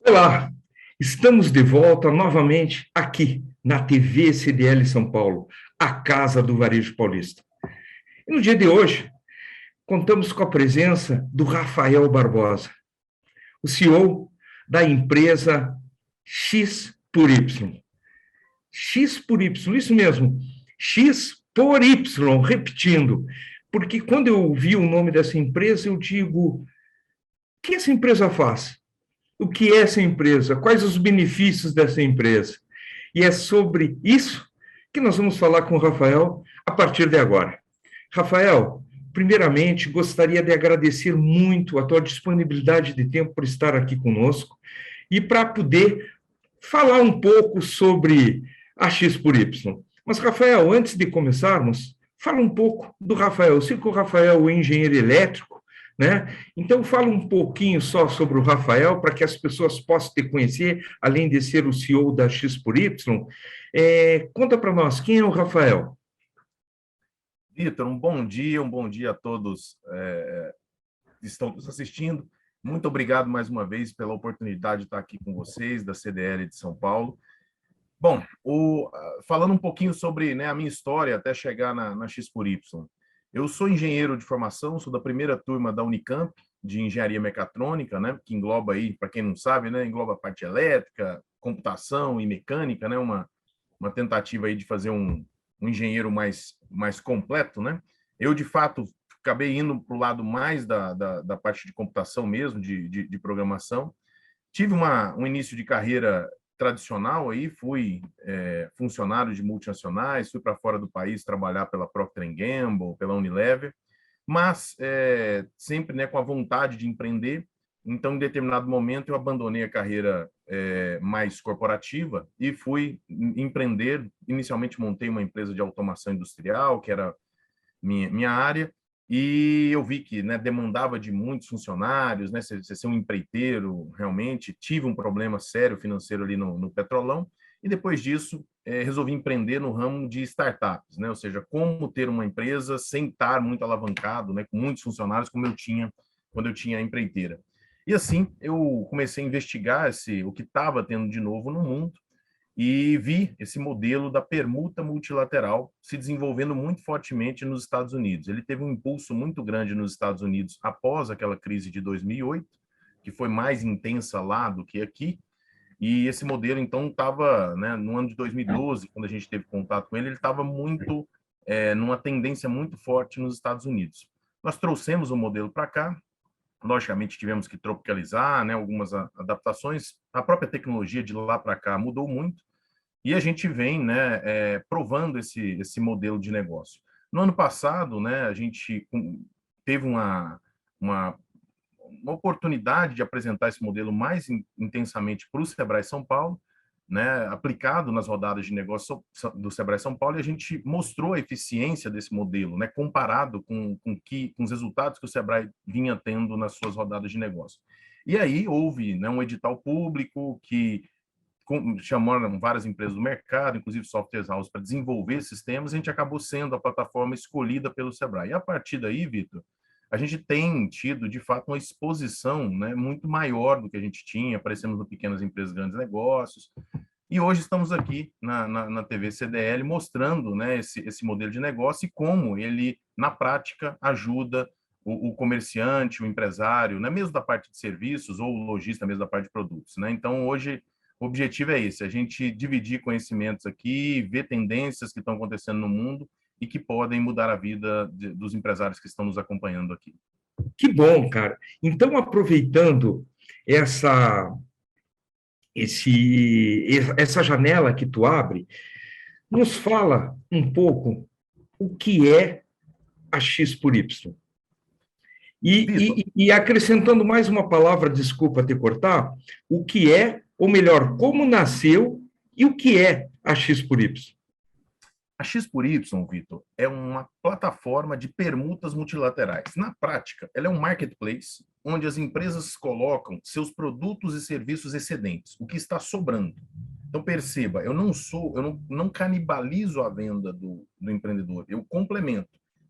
Olá, estamos de volta novamente aqui na TV CDL São Paulo, a casa do Varejo Paulista. E no dia de hoje, contamos com a presença do Rafael Barbosa, o CEO da empresa X por Y. X por Y, isso mesmo, X por Y, repetindo, porque quando eu ouvi o nome dessa empresa, eu digo, o que essa empresa faz? O que é essa empresa? Quais os benefícios dessa empresa? E é sobre isso que nós vamos falar com o Rafael a partir de agora. Rafael, primeiramente, gostaria de agradecer muito a tua disponibilidade de tempo por estar aqui conosco e para poder falar um pouco sobre a X por Y. Mas, Rafael, antes de começarmos, fala um pouco do Rafael. Eu sei que o Rafael é engenheiro elétrico, né? Então, fala um pouquinho só sobre o Rafael, para que as pessoas possam te conhecer, além de ser o CEO da X por Y. Conta para nós, quem é o Rafael? Vitor, um bom dia a todos que estão nos assistindo. Muito obrigado mais uma vez pela oportunidade de estar aqui com vocês, da CDL de São Paulo. Bom, falando um pouquinho sobre, né, a minha história até chegar na X por Y. Eu sou engenheiro de formação, sou da primeira turma da Unicamp, de engenharia mecatrônica, né, que engloba aí, para quem não sabe, né, engloba a parte elétrica, computação e mecânica, né, uma tentativa aí de fazer um engenheiro mais completo, né? Eu, de fato, acabei indo para o lado mais da parte de computação mesmo, de programação. Tive um início de carreira tradicional aí, fui funcionário de multinacionais, fui para fora do país trabalhar pela Procter & Gamble, pela Unilever, mas sempre, né, com a vontade de empreender. Então, em determinado momento, eu abandonei a carreira mais corporativa e fui empreender. Inicialmente, montei uma empresa de automação industrial, que era minha área, e eu vi que, né, demandava de muitos funcionários, né, você ser um empreiteiro, realmente. Tive um problema sério financeiro ali no Petrolão, e depois disso, resolvi empreender no ramo de startups, né, ou seja, como ter uma empresa sem estar muito alavancado, né, com muitos funcionários, como eu tinha quando eu tinha a empreiteira. E assim, eu comecei a investigar o que estava tendo de novo no mundo e vi esse modelo da permuta multilateral se desenvolvendo muito fortemente nos Estados Unidos. Ele teve um impulso muito grande nos Estados Unidos após aquela crise de 2008, que foi mais intensa lá do que aqui. E esse modelo, então, estava, né, no ano de 2012, quando a gente teve contato com ele estava muito, numa tendência muito forte nos Estados Unidos. Nós trouxemos o modelo para cá. Logicamente, tivemos que tropicalizar, né, algumas adaptações. A própria tecnologia de lá para cá mudou muito e a gente vem, né, provando esse modelo de negócio. No ano passado, né, a gente teve uma oportunidade de apresentar esse modelo mais intensamente para o Sebrae São Paulo, né, aplicado nas rodadas de negócio do Sebrae São Paulo, e a gente mostrou a eficiência desse modelo, né, comparado com os resultados que o Sebrae vinha tendo nas suas rodadas de negócio. E aí houve, né, um edital público que chamaram várias empresas do mercado, inclusive software house, para desenvolver sistemas. A gente acabou sendo a plataforma escolhida pelo Sebrae. E a partir daí, Vitor, a gente tem tido, de fato, uma exposição, né, muito maior do que a gente tinha. Aparecemos no Pequenas Empresas, Grandes Negócios. E hoje estamos aqui na TV CDL mostrando, né, esse modelo de negócio e como ele, na prática, ajuda o comerciante, o empresário, né, mesmo da parte de serviços ou o lojista mesmo da parte de produtos, né? Então, hoje, o objetivo é esse, a gente dividir conhecimentos aqui, ver tendências que estão acontecendo no mundo e que podem mudar a vida dos empresários que estão nos acompanhando aqui. Que bom, cara. Então, aproveitando essa, essa janela que tu abre, nos fala um pouco o que é a X por Y. E acrescentando mais uma palavra, desculpa te cortar, o que é, ou melhor, como nasceu e o que é a X por Y. A X por Y, Vitor, é uma plataforma de permutas multilaterais. Na prática, ela é um marketplace onde as empresas colocam seus produtos e serviços excedentes, o que está sobrando. Então, perceba, eu não canibalizo a venda do empreendedor, eu complemento.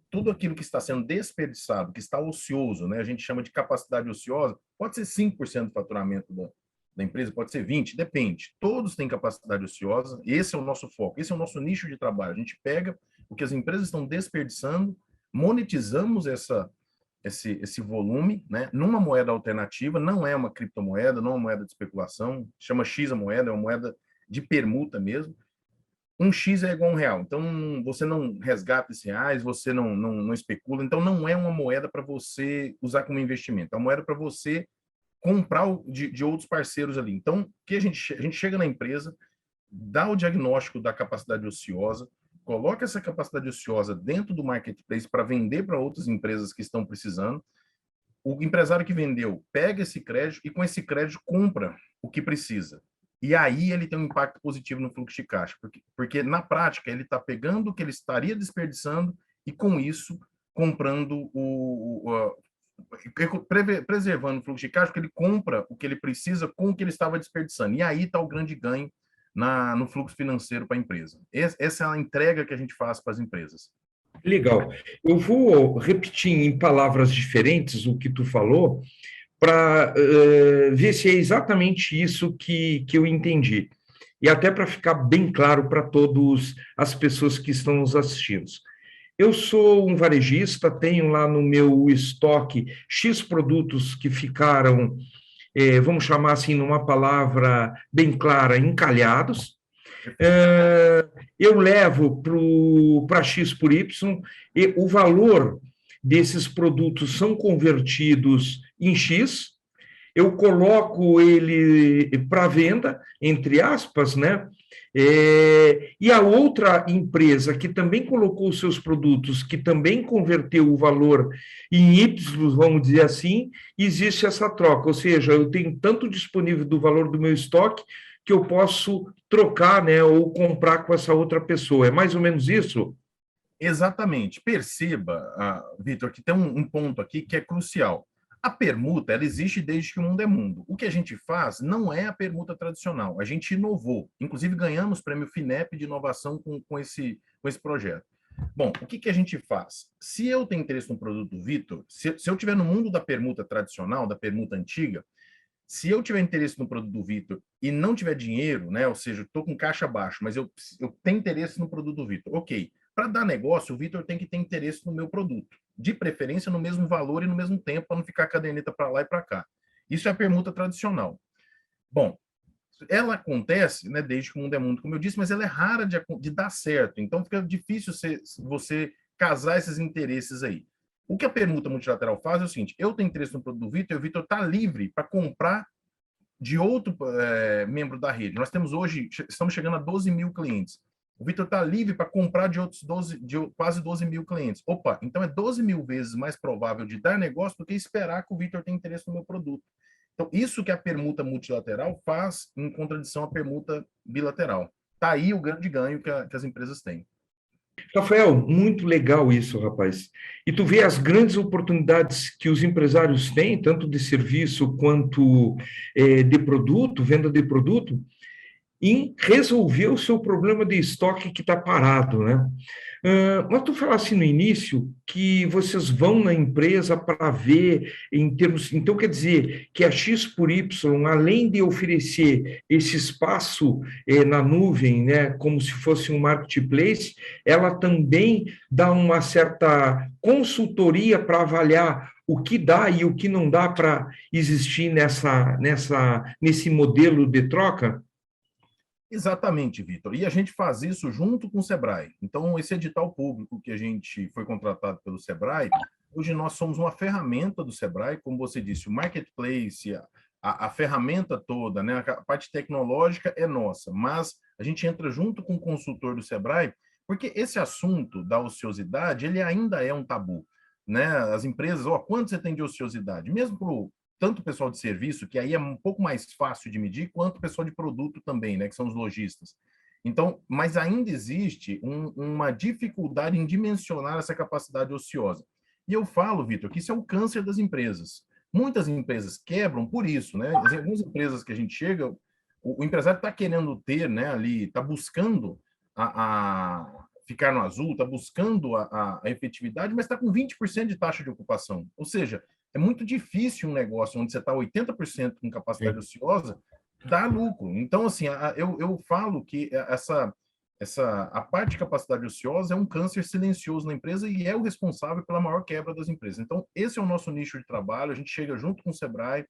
Tudo aquilo que está sendo desperdiçado, que está ocioso, né? A gente chama de capacidade ociosa, pode ser 5% do faturamento da empresa, pode ser 20, depende. Todos têm capacidade ociosa, esse é o nosso foco, esse é o nosso nicho de trabalho. A gente pega o que as empresas estão desperdiçando, monetizamos esse volume, né, numa moeda alternativa, não é uma criptomoeda, não é uma moeda de especulação, chama X a moeda, é uma moeda de permuta mesmo. Um X é igual a R$ 1. Então, você não resgata esses reais, você não especula. Então, não é uma moeda para você usar como investimento. É uma moeda para você comprar de outros parceiros ali. Então, que a gente chega na empresa, dá o diagnóstico da capacidade ociosa, coloca essa capacidade ociosa dentro do marketplace para vender para outras empresas que estão precisando. O empresário que vendeu pega esse crédito e com esse crédito compra o que precisa. E aí ele tem um impacto positivo no fluxo de caixa, porque na prática ele está pegando o que ele estaria desperdiçando e com isso comprando preservando o fluxo de caixa, porque ele compra o que ele precisa com o que ele estava desperdiçando. E aí está o grande ganho no fluxo financeiro para a empresa. Essa é a entrega que a gente faz para as empresas. Legal. Eu vou repetir em palavras diferentes o que tu falou, para ver se é exatamente isso que eu entendi. E até para ficar bem claro para todas as pessoas que estão nos assistindo. Eu sou um varejista, tenho lá no meu estoque X produtos que ficaram, vamos chamar assim, numa palavra bem clara, encalhados. Eu levo para X por Y, e o valor desses produtos são convertidos em X, eu coloco ele para venda, entre aspas, né? E a outra empresa que também colocou os seus produtos, que também converteu o valor em Y, vamos dizer assim, existe essa troca, ou seja, eu tenho tanto disponível do valor do meu estoque que eu posso trocar, né, ou comprar com essa outra pessoa. É mais ou menos isso? Exatamente. Perceba, Vitor, que tem um ponto aqui que é crucial. A permuta, ela existe desde que o mundo é mundo. O que a gente faz não é a permuta tradicional. A gente inovou. Inclusive, ganhamos o prêmio FINEP de inovação com esse projeto. Bom, o que a gente faz? Se eu tenho interesse no produto do Vitor, se eu estiver no mundo da permuta tradicional, da permuta antiga, se eu tiver interesse no produto do Vitor e não tiver dinheiro, né? Ou seja, estou com caixa baixo, mas eu tenho interesse no produto do Vitor. Ok. Para dar negócio, o Vitor tem que ter interesse no meu produto. De preferência, no mesmo valor e no mesmo tempo, para não ficar a caderneta para lá e para cá. Isso é a permuta tradicional. Bom, ela acontece, né, desde que o mundo é mundo, como eu disse, mas ela é rara de dar certo. Então, fica difícil você casar esses interesses aí. O que a permuta multilateral faz é o seguinte: eu tenho interesse no produto do Vitor e o Vitor está livre para comprar de outro membro da rede. Nós temos hoje, estamos chegando a 12 mil clientes. O Vitor está livre para comprar de outros quase 12 mil clientes. Opa, então é 12 mil vezes mais provável de dar negócio do que esperar que o Vitor tenha interesse no meu produto. Então, isso que a permuta multilateral faz em contradição à permuta bilateral. Está aí o grande ganho que as empresas têm. Rafael, muito legal isso, rapaz. E tu vê as grandes oportunidades que os empresários têm, tanto de serviço quanto de produto, venda de produto, em resolver o seu problema de estoque que está parado, né? Mas tu falasse no início que vocês vão na empresa para ver em termos. Então, quer dizer que a X por Y, além de oferecer esse espaço na nuvem, né, como se fosse um marketplace, ela também dá uma certa consultoria para avaliar o que dá e o que não dá para existir nesse modelo de troca? Exatamente, Vitor. E a gente faz isso junto com o Sebrae. Então, esse edital público que a gente foi contratado pelo Sebrae, hoje nós somos uma ferramenta do Sebrae, como você disse, o marketplace, a ferramenta toda, né? A parte tecnológica é nossa, mas a gente entra junto com o consultor do Sebrae, porque esse assunto da ociosidade, ele ainda é um tabu, né? As empresas, quanto você tem de ociosidade? Mesmo para tanto o pessoal de serviço, que aí é um pouco mais fácil de medir, quanto o pessoal de produto também, né, que são os lojistas. Então, mas ainda existe uma dificuldade em dimensionar essa capacidade ociosa. E eu falo, Vitor, que isso é o câncer das empresas. Muitas empresas quebram por isso, né? Algumas empresas que a gente chega, o empresário está querendo ter, né, ali, está buscando ficar no azul, está buscando a efetividade, mas está com 20% de taxa de ocupação. Ou seja, é muito difícil um negócio onde você está 80% com capacidade ociosa dá lucro. Então, assim, eu falo que a parte de capacidade ociosa é um câncer silencioso na empresa e é o responsável pela maior quebra das empresas. Então, esse é o nosso nicho de trabalho, a gente chega junto com o Sebrae,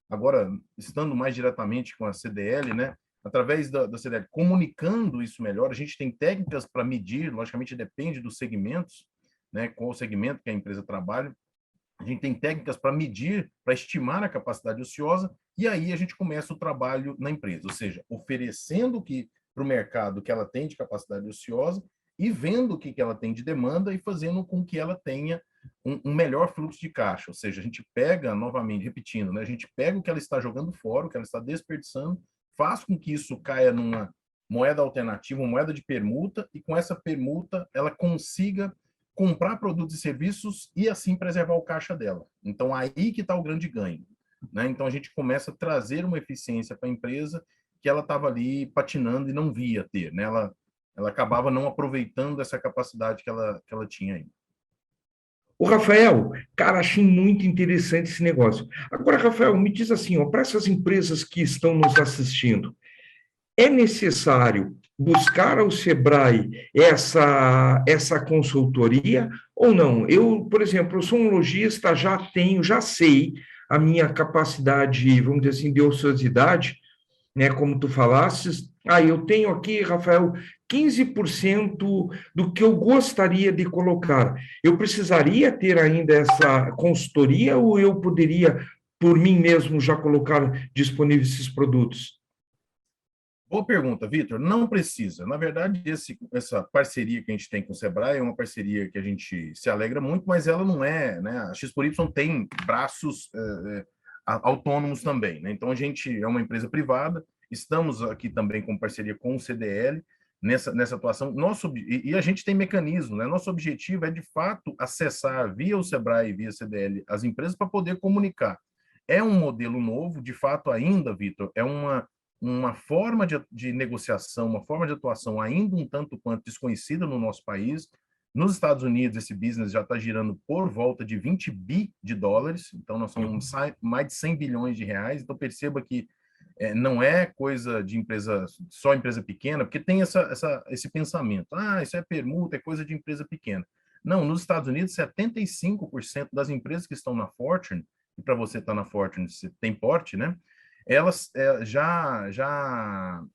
agora, estando mais diretamente com a CDL, né? Através da CDL, comunicando isso melhor, a gente tem técnicas para medir, logicamente depende dos segmentos, né? Qual o segmento que a empresa trabalha, a gente tem técnicas para medir, para estimar a capacidade ociosa, e aí a gente começa o trabalho na empresa, ou seja, oferecendo que para o mercado que ela tem de capacidade ociosa e vendo o que ela tem de demanda e fazendo com que ela tenha um melhor fluxo de caixa. Ou seja, a gente pega, novamente, repetindo, né, a gente pega o que ela está jogando fora, o que ela está desperdiçando, faz com que isso caia numa moeda alternativa, uma moeda de permuta, e com essa permuta ela consiga comprar produtos e serviços e assim preservar o caixa dela. Então, aí que está o grande ganho. Né? Então, a gente começa a trazer uma eficiência para a empresa que ela estava ali patinando e não via ter. Né? Ela acabava não aproveitando essa capacidade que ela tinha aí. O Rafael, cara, achei muito interessante esse negócio. Agora, Rafael, me diz assim, ó, para essas empresas que estão nos assistindo, é necessário buscar ao Sebrae essa consultoria ou não? Eu, por exemplo, eu sou um lojista, já sei a minha capacidade, vamos dizer assim, de ociosidade, né, como tu falasses. Eu tenho aqui, Rafael, 15% do que eu gostaria de colocar. Eu precisaria ter ainda essa consultoria ou eu poderia, por mim mesmo, já colocar disponíveis esses produtos? Boa pergunta, Vitor. Não precisa. Na verdade, essa parceria que a gente tem com o Sebrae é uma parceria que a gente se alegra muito, mas ela não é, né? A X por Y tem braços autônomos também, né? Então, a gente é uma empresa privada, estamos aqui também com parceria com o CDL nessa atuação. E a gente tem mecanismo, né? Nosso objetivo é, de fato, acessar via o Sebrae e via CDL as empresas para poder comunicar. É um modelo novo, de fato, ainda, Vitor, é uma forma de negociação, uma forma de atuação ainda um tanto quanto desconhecida no nosso país. Nos Estados Unidos, esse business já está girando por volta de 20 bi de dólares, então nós somos mais de 100 bilhões de reais. Então perceba que não é coisa de empresa, só empresa pequena, porque tem esse pensamento, isso é permuta, é coisa de empresa pequena. Não, nos Estados Unidos, 75% das empresas que estão na Fortune, e para você estar na Fortune, você tem porte, né? Elas já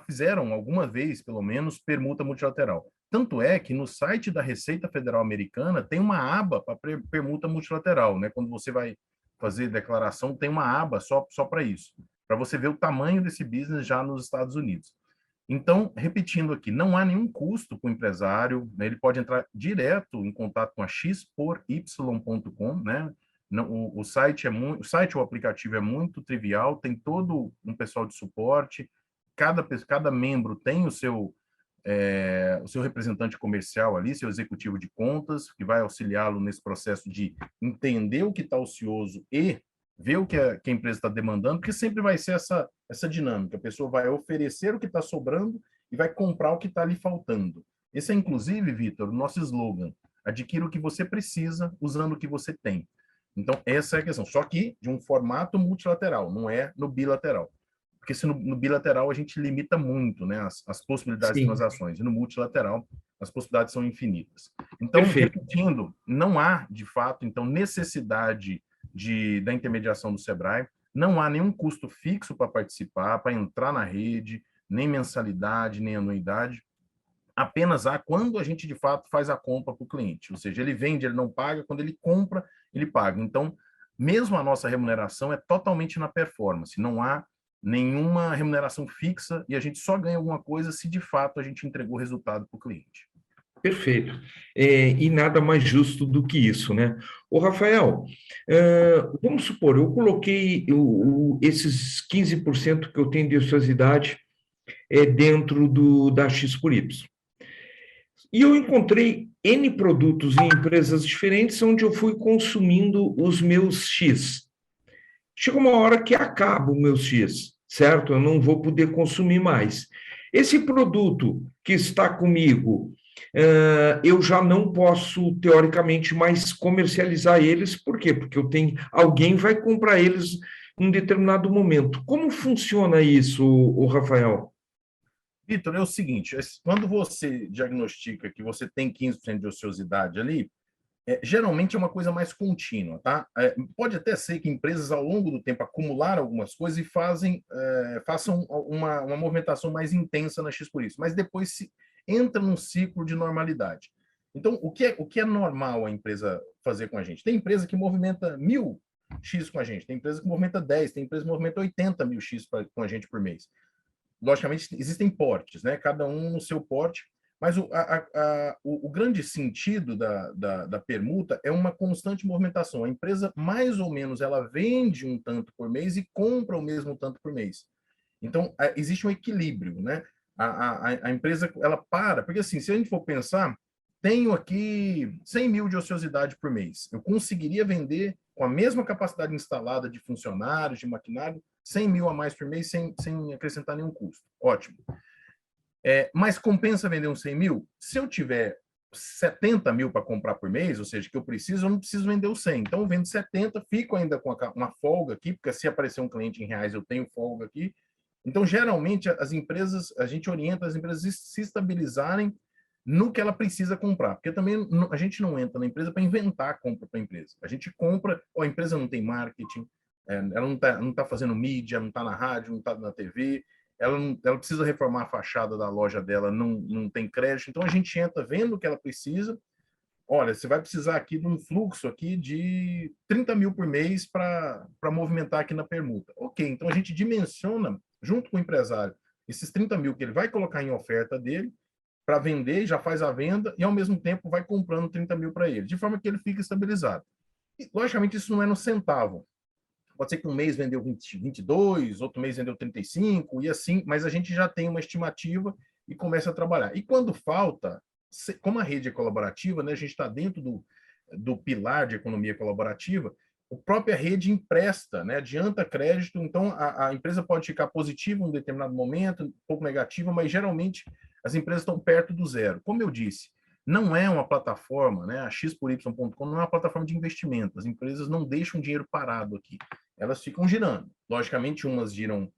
fizeram alguma vez, pelo menos, permuta multilateral. Tanto é que no site da Receita Federal Americana tem uma aba para permuta multilateral, né? Quando você vai fazer declaração, tem uma aba só para isso, para você ver o tamanho desse business já nos Estados Unidos. Então, repetindo aqui, não há nenhum custo para o empresário, né? Ele pode entrar direto em contato com a xpory.com, né? O site o site, o aplicativo é muito trivial, tem todo um pessoal de suporte, cada membro tem o seu representante comercial ali, seu executivo de contas, que vai auxiliá-lo nesse processo de entender o que está ocioso e ver o que a empresa está demandando, porque sempre vai ser essa dinâmica. A pessoa vai oferecer o que está sobrando e vai comprar o que está lhe faltando. Esse é, inclusive, Vitor, o nosso slogan. Adquira o que você precisa usando o que você tem. Então, essa é a questão. Só que de um formato multilateral, não é no bilateral. Porque se no bilateral a gente limita muito, né, as possibilidades de Sim, transações, e no multilateral as possibilidades são infinitas. Então, perfeito. repetindo, não há, de fato, então, necessidade da intermediação do Sebrae, não há nenhum custo fixo para participar, para entrar na rede, nem mensalidade, nem anuidade. Apenas há quando a gente, de fato, faz a compra para o cliente. Ou seja, ele vende, ele não paga, quando ele compra, ele paga. Então, mesmo a nossa remuneração é totalmente na performance, não há nenhuma remuneração fixa e a gente só ganha alguma coisa se, de fato, a gente entregou o resultado para o cliente. Perfeito. E nada mais justo do que isso, né? Ô, Rafael, vamos supor, eu coloquei esses 15% que eu tenho de ociosidade dentro da X por Y. E eu encontrei N produtos em empresas diferentes onde eu fui consumindo os meus X. Chega uma hora que acaba o meu X, certo? Eu não vou poder consumir mais. Esse produto que está comigo, eu já não posso, teoricamente, mais comercializar eles. Por quê? Porque alguém vai comprar eles em um determinado momento. Como funciona isso, o Rafael? Vitor, é o seguinte, quando você diagnostica que você tem 15% de ociosidade ali, geralmente é uma coisa mais contínua, tá? Pode até ser que empresas, ao longo do tempo, acumularam algumas coisas e façam uma movimentação mais intensa na X por isso, mas depois entra num ciclo de normalidade. Então, o que é normal a empresa fazer com a gente? Tem empresa que movimenta 1.000 X com a gente, tem empresa que movimenta 10, tem empresa que movimenta 80.000 X com a gente por mês. Logicamente, existem portes, né? Cada um no seu porte, mas o grande sentido da permuta é uma constante movimentação. A empresa, mais ou menos, ela vende um tanto por mês e compra o mesmo tanto por mês. Então, existe um equilíbrio, né? A empresa, ela para, porque assim, se a gente for pensar, tenho aqui 100.000 de ociosidade por mês. Eu conseguiria vender com a mesma capacidade instalada de funcionários, de maquinário, 100.000 a mais por mês sem acrescentar nenhum custo. Ótimo. Mas compensa vender uns 100.000? Se eu tiver 70.000 para comprar por mês, ou seja, que eu não preciso vender os 100. Então, eu vendo 70, fico ainda com uma folga aqui, porque se aparecer um cliente em reais, eu tenho folga aqui. Então, geralmente, a gente orienta as empresas a se estabilizarem no que ela precisa comprar, porque também a gente não entra na empresa para inventar a compra para a empresa. A gente compra, a empresa não tem marketing, ela não tá fazendo mídia, não está na rádio, não está na TV, ela precisa reformar a fachada da loja dela, não tem crédito, então a gente entra vendo o que ela precisa. Olha, você vai precisar aqui de um fluxo aqui de 30.000 por mês para movimentar aqui na permuta. Ok, então a gente dimensiona, junto com o empresário, esses 30.000 que ele vai colocar em oferta dele, para vender, já faz a venda e, ao mesmo tempo, vai comprando 30.000 para ele, de forma que ele fica estabilizado. E, logicamente, isso não é no centavo. Pode ser que um mês vendeu 22, outro mês vendeu 35, e assim, mas a gente já tem uma estimativa e começa a trabalhar. E quando falta, como a rede é colaborativa, né, a gente está dentro do pilar de economia colaborativa, a própria rede empresta, né, adianta crédito, então a empresa pode ficar positiva em um determinado momento, um pouco negativa, mas geralmente as empresas estão perto do zero. Como eu disse, não é uma plataforma, né, a xpory.com não é uma plataforma de investimento, as empresas não deixam dinheiro parado aqui, elas ficam girando. Logicamente, umas giram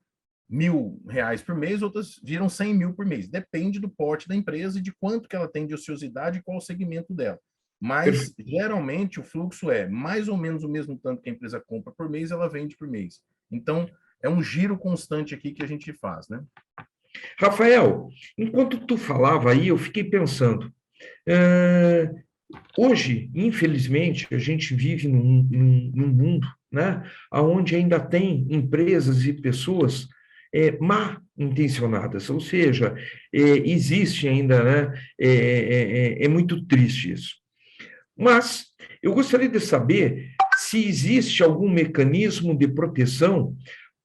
R$ 1.000 por mês, outras giram 100.000 por mês. Depende do porte da empresa e de quanto que ela tem de ociosidade e qual o segmento dela. Mas, geralmente, o fluxo é mais ou menos o mesmo tanto que a empresa compra por mês, ela vende por mês. Então, é um giro constante aqui que a gente faz, né? Rafael, enquanto tu falava aí, eu fiquei pensando, hoje, infelizmente, a gente vive num mundo, né, onde ainda tem empresas e pessoas mal intencionadas, ou seja, existe ainda, né, é muito triste isso. Mas eu gostaria de saber se existe algum mecanismo de proteção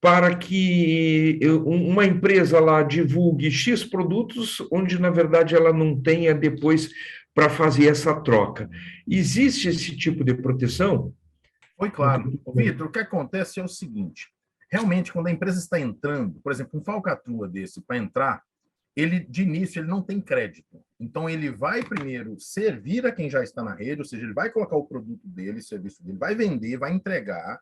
para que uma empresa lá divulgue X produtos, onde, na verdade, ela não tenha depois para fazer essa troca. Existe esse tipo de proteção? Foi claro. Vitor, o que acontece é o seguinte, realmente, quando a empresa está entrando, por exemplo, um falcatrua desse para entrar, ele, de início, ele não tem crédito. Então, ele vai primeiro servir a quem já está na rede, ou seja, ele vai colocar o produto dele, o serviço dele, vai vender, vai entregar.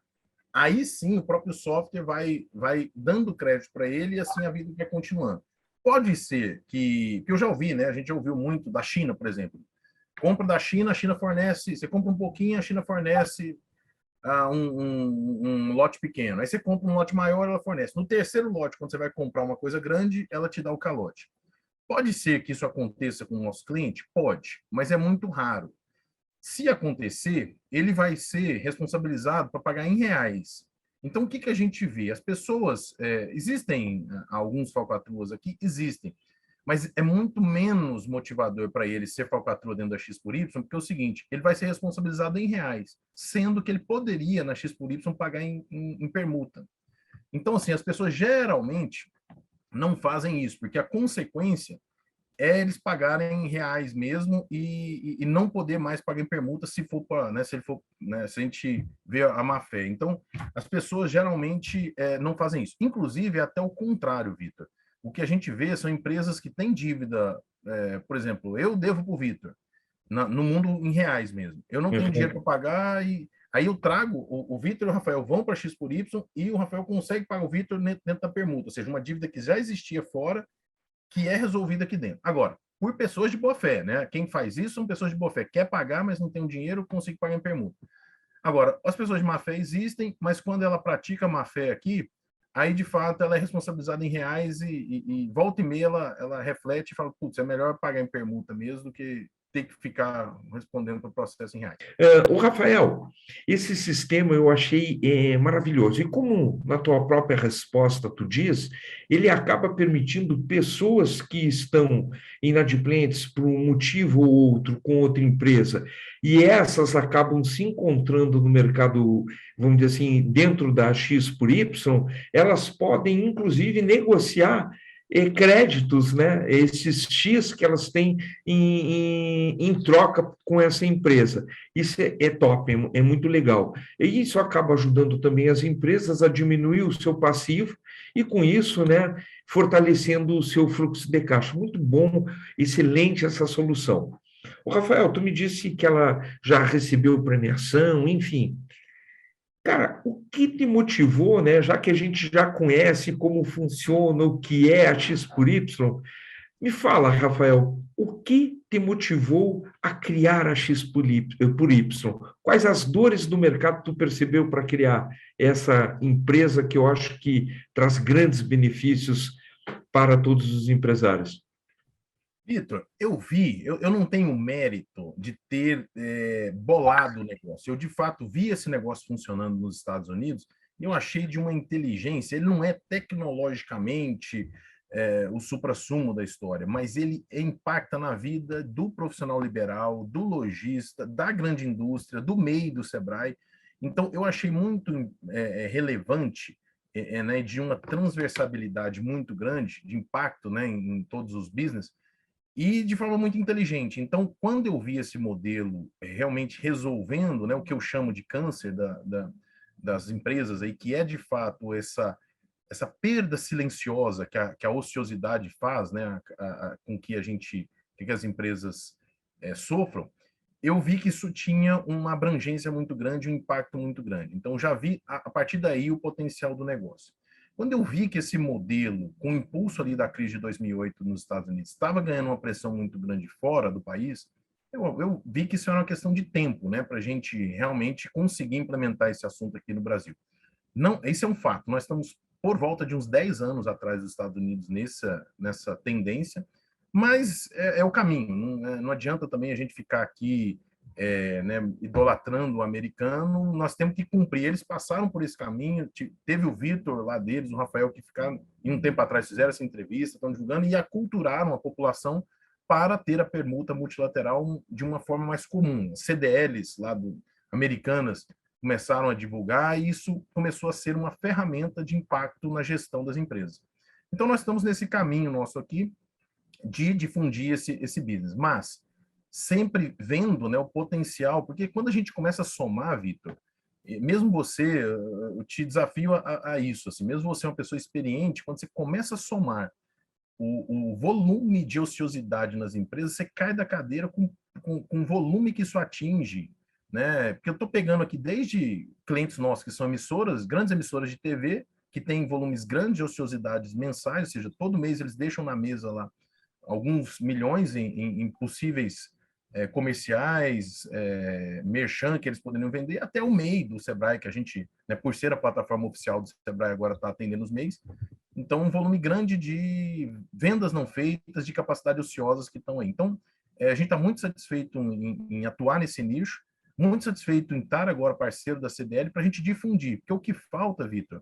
Aí sim, o próprio software vai dando crédito para ele e assim a vida vai continuando. Pode ser que eu já ouvi, né? A gente já ouviu muito da China, por exemplo. Compra da China, a China fornece, você compra um pouquinho, a China fornece um lote pequeno. Aí você compra um lote maior, ela fornece. No terceiro lote, quando você vai comprar uma coisa grande, ela te dá o calote. Pode ser que isso aconteça com o nosso cliente? Pode, mas é muito raro. Se acontecer, ele vai ser responsabilizado para pagar em reais. Então, o que, que a gente vê? As pessoas, existem alguns falcatruas aqui? Existem, mas é muito menos motivador para ele ser falcatrua dentro da X por Y, porque é o seguinte, ele vai ser responsabilizado em reais, sendo que ele poderia, na X por Y, pagar em permuta. Então, assim, as pessoas geralmente não fazem isso, porque a consequência é eles pagarem em reais mesmo e não poder mais pagar em permuta se for para, né, se ele for, né, se a gente vê a má fé. Então, as pessoas geralmente não fazem isso. Inclusive, é até o contrário, Vitor. O que a gente vê são empresas que têm dívida, por exemplo, eu devo para o Vitor, no mundo em reais mesmo. Eu não tenho dinheiro para pagar e Aí eu trago, o Vitor e o Rafael vão para X por Y e o Rafael consegue pagar o Vitor dentro da permuta, ou seja, uma dívida que já existia fora, que é resolvida aqui dentro. Agora, por pessoas de boa fé, né? Quem faz isso são pessoas de boa fé, quer pagar, mas não tem o dinheiro, consegue pagar em permuta. Agora, as pessoas de má fé existem, mas quando ela pratica má fé aqui, aí de fato ela é responsabilizada em reais e volta e meia ela reflete e fala, putz, é melhor pagar em permuta mesmo do que ter que ficar respondendo para o processo em reais. O Rafael, esse sistema eu achei maravilhoso. E como na tua própria resposta tu diz, ele acaba permitindo pessoas que estão inadimplentes por um motivo ou outro com outra empresa, e essas acabam se encontrando no mercado, vamos dizer assim, dentro da X por Y, elas podem inclusive negociar créditos, né? Esses X que elas têm em troca com essa empresa. Isso é top, é muito legal. E isso acaba ajudando também as empresas a diminuir o seu passivo e, com isso, né, fortalecendo o seu fluxo de caixa. Muito bom, excelente essa solução. O Rafael, tu me disse que ela já recebeu premiação, enfim. Cara, o que te motivou, né, já que a gente já conhece como funciona, o que é a X por Y, me fala, Rafael, o que te motivou a criar a X por Y? Quais as dores do mercado tu percebeu para criar essa empresa que eu acho que traz grandes benefícios para todos os empresários? Vitor, eu não tenho mérito de ter bolado o negócio. Eu, de fato, vi esse negócio funcionando nos Estados Unidos e eu achei de uma inteligência. Ele não é tecnologicamente o suprassumo da história, mas ele impacta na vida do profissional liberal, do lojista, da grande indústria, do MEI do Sebrae. Então, eu achei muito relevante, né, de uma transversabilidade muito grande, de impacto, né, em todos os business, e de forma muito inteligente. Então, quando eu vi esse modelo realmente resolvendo, né, o que eu chamo de câncer das empresas, aí, que é de fato essa perda silenciosa que a ociosidade faz, né, com que que as empresas sofram, eu vi que isso tinha uma abrangência muito grande, um impacto muito grande. Então, já vi, a partir daí, o potencial do negócio. Quando eu vi que esse modelo, com o impulso ali da crise de 2008 nos Estados Unidos, estava ganhando uma pressão muito grande fora do país, eu vi que isso era uma questão de tempo, né, para a gente realmente conseguir implementar esse assunto aqui no Brasil. Não, esse é um fato. Nós estamos por volta de uns 10 anos atrás dos Estados Unidos nessa tendência, mas é o caminho. Não adianta também a gente ficar aqui né, idolatrando o americano, nós temos que cumprir. Eles passaram por esse caminho, teve o Vitor lá deles, o Rafael, que ficaram, e um tempo atrás fizeram essa entrevista, estão divulgando, e aculturaram a população para ter a permuta multilateral de uma forma mais comum. CDLs lá americanas começaram a divulgar e isso começou a ser uma ferramenta de impacto na gestão das empresas. Então, nós estamos nesse caminho nosso aqui de difundir esse business, mas sempre vendo, né, o potencial, porque quando a gente começa a somar, Vitor, mesmo você, eu te desafio a isso, assim, mesmo você é uma pessoa experiente, quando você começa a somar o volume de ociosidade nas empresas, você cai da cadeira com o volume que isso atinge, né? Porque eu estou pegando aqui desde clientes nossos que são emissoras, grandes emissoras de TV, que têm volumes grandes de ociosidades mensais, ou seja, todo mês eles deixam na mesa lá alguns milhões em possíveis comerciais, merchan que eles poderiam vender, até o MEI do Sebrae, que a gente, né, por ser a plataforma oficial do Sebrae, agora está atendendo os MEIs. Então, um volume grande de vendas não feitas, de capacidade ociosas que estão aí. Então, a gente está muito satisfeito em atuar nesse nicho, muito satisfeito em estar agora parceiro da CDL para a gente difundir, porque o que falta, Vitor,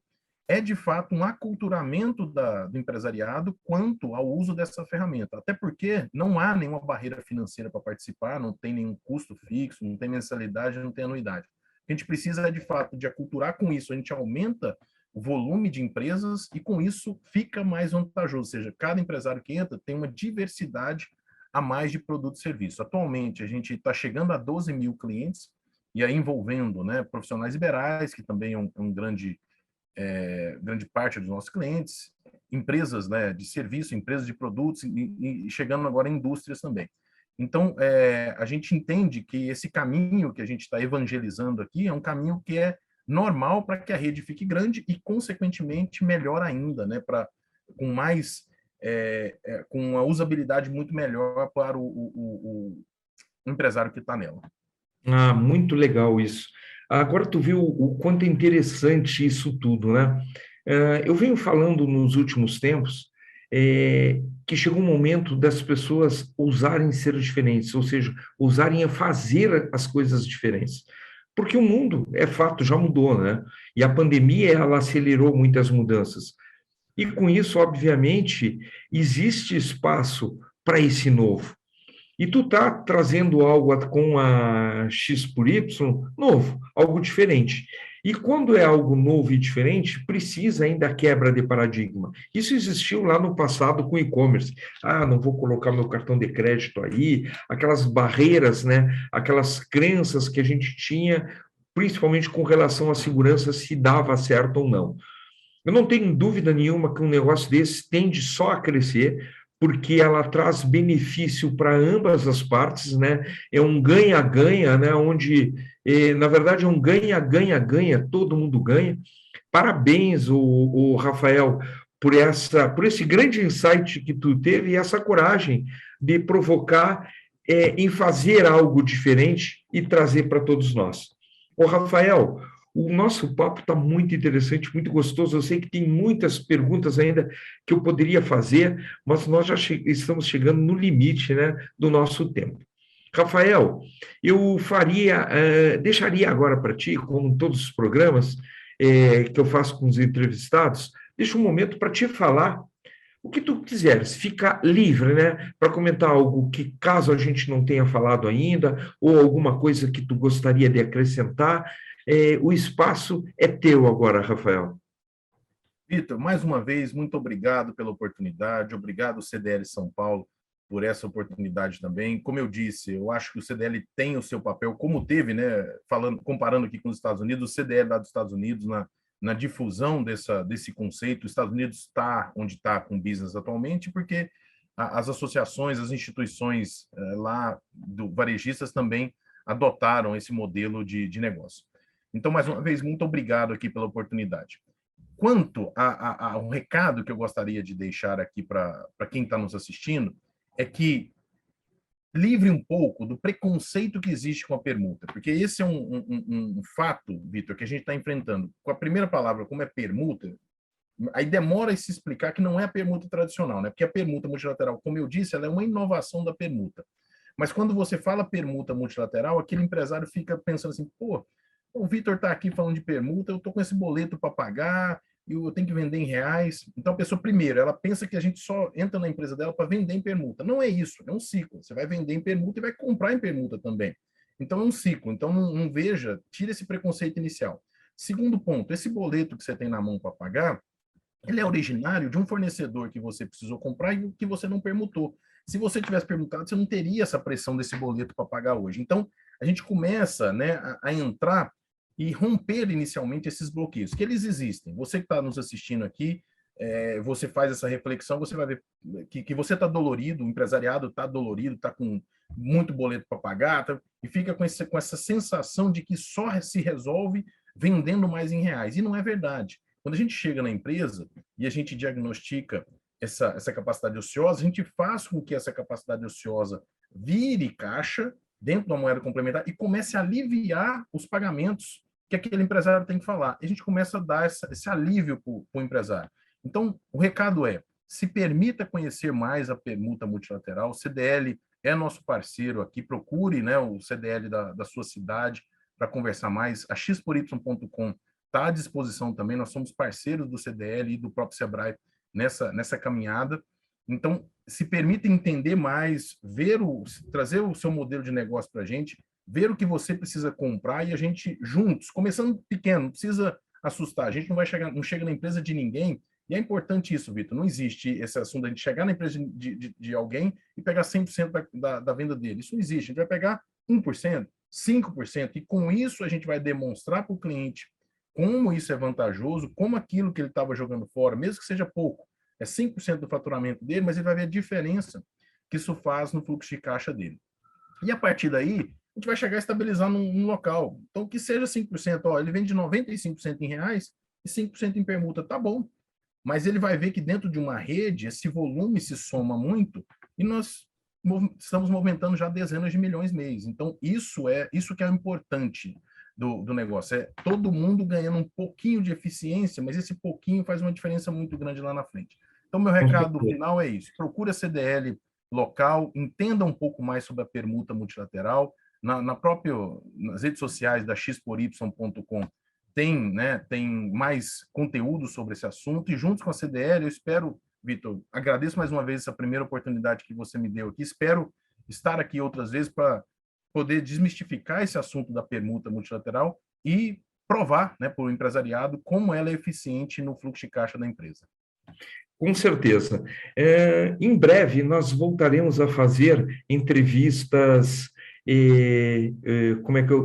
é de fato um aculturamento do empresariado quanto ao uso dessa ferramenta. Até porque não há nenhuma barreira financeira para participar, não tem nenhum custo fixo, não tem mensalidade, não tem anuidade. A gente precisa, de fato, de aculturar com isso. A gente aumenta o volume de empresas e, com isso, fica mais vantajoso. Ou seja, cada empresário que entra tem uma diversidade a mais de produtos e serviços. Atualmente, a gente está chegando a 12 mil clientes, e aí envolvendo, né, profissionais liberais, que também é um grande parte dos nossos clientes, empresas, né, de serviço, empresas de produtos e chegando agora em indústrias também. Então, a gente entende que esse caminho que a gente está evangelizando aqui é um caminho que é normal para que a rede fique grande e, consequentemente, melhor ainda, né? Com mais, com uma usabilidade muito melhor para o empresário que está nela. Ah, muito legal isso. Agora tu viu o quanto é interessante isso tudo, né? Eu venho falando nos últimos tempos que chegou um momento das pessoas ousarem ser diferentes, ou seja, ousarem a fazer as coisas diferentes. Porque o mundo, é fato, já mudou, né? E a pandemia, ela acelerou muitas mudanças. E com isso, obviamente, existe espaço para esse novo. E tu tá trazendo algo com a X por Y novo, algo diferente. E quando é algo novo e diferente, precisa ainda quebra de paradigma. Isso existiu lá no passado com e-commerce. Ah, não vou colocar meu cartão de crédito aí, aquelas barreiras, né? Aquelas crenças que a gente tinha, principalmente com relação à segurança, se dava certo ou não. Eu não tenho dúvida nenhuma que um negócio desse tende só a crescer, porque ela traz benefício para ambas as partes, né? É um ganha-ganha, né? Onde, na verdade, é um ganha-ganha-ganha, todo mundo ganha. Parabéns, o Rafael, por esse grande insight que tu teve e essa coragem de provocar em fazer algo diferente e trazer para todos nós. O Rafael, o nosso papo está muito interessante, muito gostoso. Eu sei que tem muitas perguntas ainda que eu poderia fazer, mas nós já estamos chegando no limite, né, do nosso tempo. Rafael, eu deixaria agora para ti, como todos os programas que eu faço com os entrevistados, deixa um momento para te falar o que tu quiseres, fica livre, né, para comentar algo que, caso a gente não tenha falado ainda, ou alguma coisa que tu gostaria de acrescentar, o espaço é teu agora, Rafael. Vitor, mais uma vez, muito obrigado pela oportunidade, obrigado CDL São Paulo por essa oportunidade também. Como eu disse, eu acho que o CDL tem o seu papel, como teve, né, comparando aqui com os Estados Unidos, o CDL lá dos Estados Unidos na difusão desse conceito. Os Estados Unidos está onde está com o business atualmente, porque as associações, as instituições lá do varejistas também adotaram esse modelo de negócio. Então, mais uma vez, muito obrigado aqui pela oportunidade. Quanto a um recado que eu gostaria de deixar aqui para quem está nos assistindo, é que livre um pouco do preconceito que existe com a permuta, porque esse é um fato, Vitor, que a gente está enfrentando. Com a primeira palavra, como é permuta, aí demora a se explicar que não é a permuta tradicional, né? Porque a permuta multilateral, como eu disse, ela é uma inovação da permuta. Mas quando você fala permuta multilateral, aquele empresário fica pensando assim, pô, o Vitor está aqui falando de permuta, eu estou com esse boleto para pagar, eu tenho que vender em reais. Então, a pessoa, primeiro, ela pensa que a gente só entra na empresa dela para vender em permuta. Não é isso, é um ciclo. Você vai vender em permuta e vai comprar em permuta também. Então, é um ciclo. Então, não veja, tira esse preconceito inicial. Segundo ponto, esse boleto que você tem na mão para pagar, ele é originário de um fornecedor que você precisou comprar e que você não permutou. Se você tivesse permutado, você não teria essa pressão desse boleto para pagar hoje. Então, a gente começa, né, a entrar e romper inicialmente esses bloqueios, que eles existem. Você que está nos assistindo aqui, você faz essa reflexão, você vai ver que você está dolorido, o empresariado está dolorido, está com muito boleto para pagar, e fica com essa sensação de que só se resolve vendendo mais em reais. E não é verdade. Quando a gente chega na empresa e a gente diagnostica essa capacidade ociosa, a gente faz com que essa capacidade ociosa vire caixa dentro da moeda complementar e comece a aliviar os pagamentos que aquele empresário tem que falar. E a gente começa a dar esse alívio para o empresário. Então, o recado é, se permita conhecer mais a permuta multilateral, o CDL é nosso parceiro aqui, procure, né, o CDL da sua cidade para conversar mais, a xpory.com está à disposição também, nós somos parceiros do CDL e do próprio Sebrae nessa caminhada. Então, se permita entender mais, trazer o seu modelo de negócio para a gente, ver o que você precisa comprar e a gente juntos, começando pequeno, não precisa assustar, a gente não chega na empresa de ninguém, e é importante isso, Vitor, não existe esse assunto de a gente chegar na empresa de alguém e pegar 100% da venda dele, isso não existe, a gente vai pegar 1%, 5%, e com isso a gente vai demonstrar para o cliente como isso é vantajoso, como aquilo que ele estava jogando fora, mesmo que seja pouco, é 5% do faturamento dele, mas ele vai ver a diferença que isso faz no fluxo de caixa dele. E a partir daí, a gente vai chegar a estabilizar num local. Então, que seja 5%, ó, ele vende 95% em reais e 5% em permuta, tá bom. Mas ele vai ver que dentro de uma rede, esse volume se soma muito e nós estamos movimentando já dezenas de milhões mês. Então, isso que é o importante do negócio. É todo mundo ganhando um pouquinho de eficiência, mas esse pouquinho faz uma diferença muito grande lá na frente. Então, meu recado final é isso. Procure a CDL local, entenda um pouco mais sobre a permuta multilateral. Nas redes sociais da xpory.com tem mais conteúdo sobre esse assunto, e juntos com a CDL, eu espero, Vitor, agradeço mais uma vez essa primeira oportunidade que você me deu aqui, espero estar aqui outras vezes para poder desmistificar esse assunto da permuta multilateral e provar, né, para o empresariado como ela é eficiente no fluxo de caixa da empresa. Com certeza. Em breve, nós voltaremos a fazer entrevistas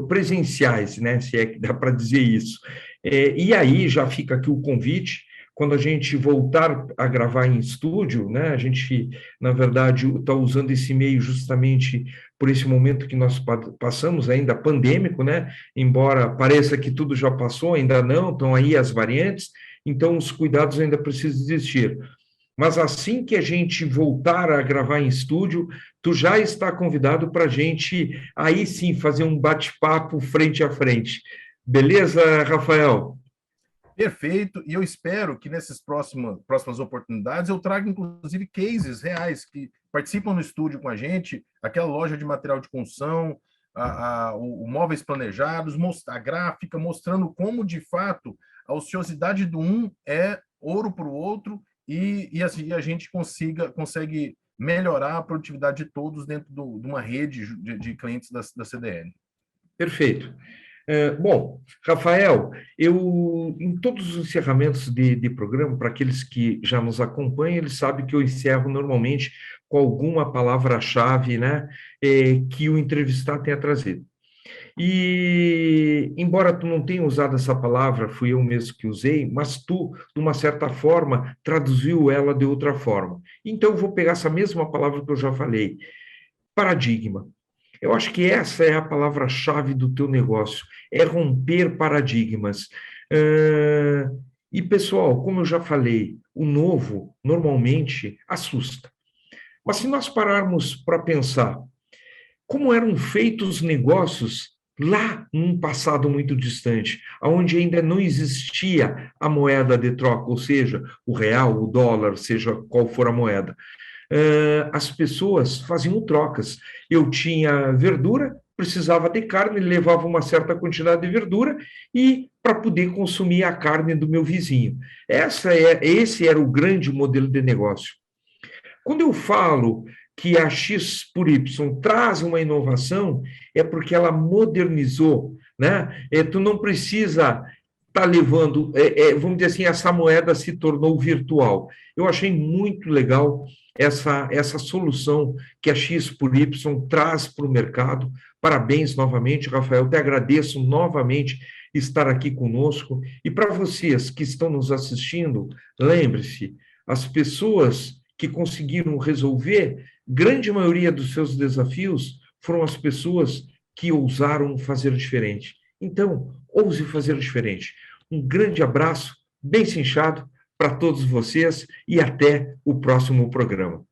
presenciais, né? Se é que dá para dizer isso. E aí já fica aqui o convite, quando a gente voltar a gravar em estúdio, né? A gente, na verdade, está usando esse meio justamente por esse momento que nós passamos, ainda pandêmico, né? Embora pareça que tudo já passou, ainda não, estão aí as variantes, então os cuidados ainda precisam existir. Mas assim que a gente voltar a gravar em estúdio, tu já está convidado para a gente, aí sim, fazer um bate-papo frente a frente. Beleza, Rafael? Perfeito, e eu espero que nessas próximas oportunidades eu traga, inclusive, cases reais que participam no estúdio com a gente, aquela loja de material de construção, o móveis planejados, a gráfica, mostrando como, de fato, a ociosidade do um é ouro para o outro, e assim a gente consegue melhorar a produtividade de todos dentro de uma rede de clientes da CDL. Perfeito. Bom, Rafael, em todos os encerramentos de programa, para aqueles que já nos acompanham, eles sabem que eu encerro normalmente com alguma palavra-chave, né, que o entrevistado tenha trazido. E, embora tu não tenha usado essa palavra, fui eu mesmo que usei, mas tu, de uma certa forma, traduziu ela de outra forma. Então, eu vou pegar essa mesma palavra que eu já falei, paradigma. Eu acho que essa é a palavra-chave do teu negócio, é romper paradigmas. E, pessoal, como eu já falei, o novo normalmente assusta. Mas se nós pararmos para pensar como eram feitos os negócios lá num passado muito distante, onde ainda não existia a moeda de troca, ou seja, o real, o dólar, seja qual for a moeda. As pessoas faziam trocas. Eu tinha verdura, precisava de carne, levava uma certa quantidade de verdura e para poder consumir a carne do meu vizinho. Esse era o grande modelo de negócio. Quando eu falo que a X por Y traz uma inovação, é porque ela modernizou, né? Tu não precisa estar levando, vamos dizer assim, essa moeda se tornou virtual. Eu achei muito legal essa solução que a X por Y traz para o mercado. Parabéns novamente, Rafael, te agradeço novamente estar aqui conosco. E para vocês que estão nos assistindo, lembre-se, as pessoas que conseguiram resolver grande maioria dos seus desafios foram as pessoas que ousaram fazer diferente. Então, ouse fazer diferente. Um grande abraço, bem cinchado, para todos vocês e até o próximo programa.